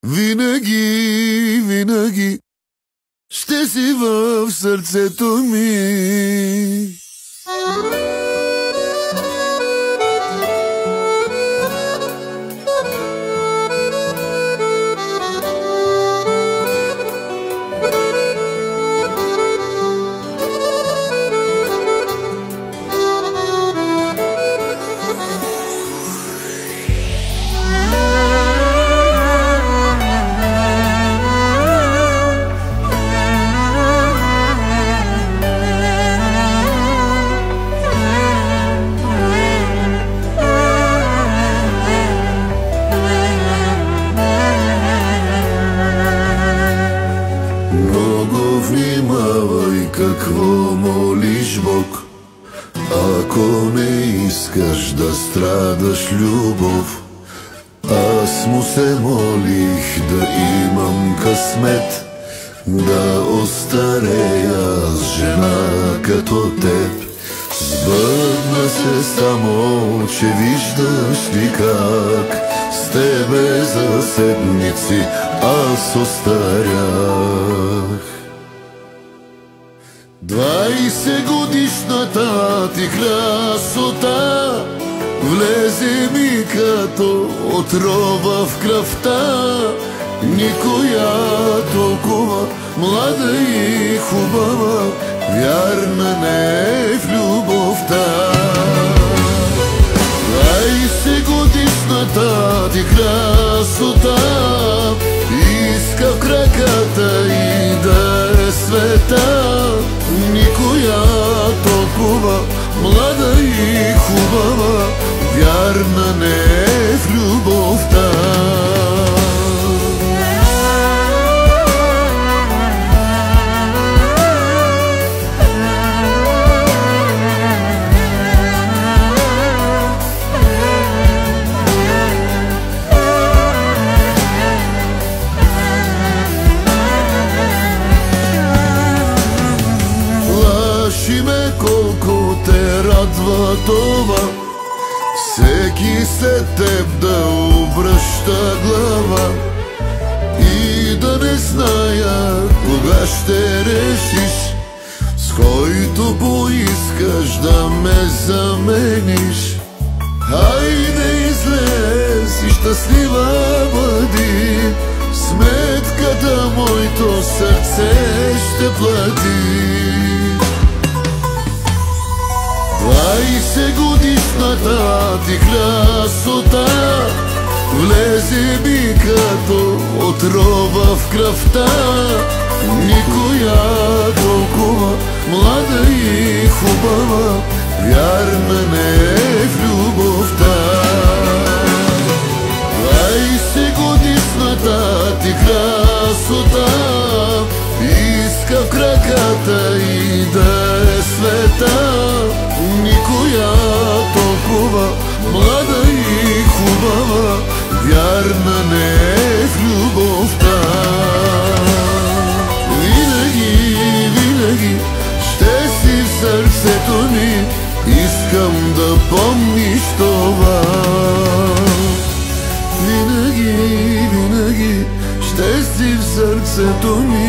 Винаги, винаги ще си в сърцето ми. Много внимавай какво молиш Бог, ако не искаш да страдаш любов. Аз му се молих да имам късмет, да остарея с жена като теб. Сбъдна се само, че виждаш ли как с тебе за седмици аз остарях. 20 годишната ти красота влезе ми като отрова в кръвта. Никоя толкова млада и хубава, вярна не е в любовта. 20 годишната ти красота иска в краката и да е света. Никоя толкова млада и хубава, вярна не е в любовта. Лъжи ме колко те радва това, всеки след теб да обръща глава. И да не зная кога ще решиш, с който поискаш да ме замениш. Хайде излез и щастлива бъди, сметката моето сърце ще плати. 20 годишната ти красота влезе ми като отрова в кръвта. Никоя толкова млада и хубава, вярна не е в любовта. 20 годишната ти красота иска в краката и да е света. Никоя толкова млада и хубава, вярна не е в любовта. Винаги, винаги ще си в сърцето ми, искам да помниш това. Винаги, винаги ще си в сърцето ми.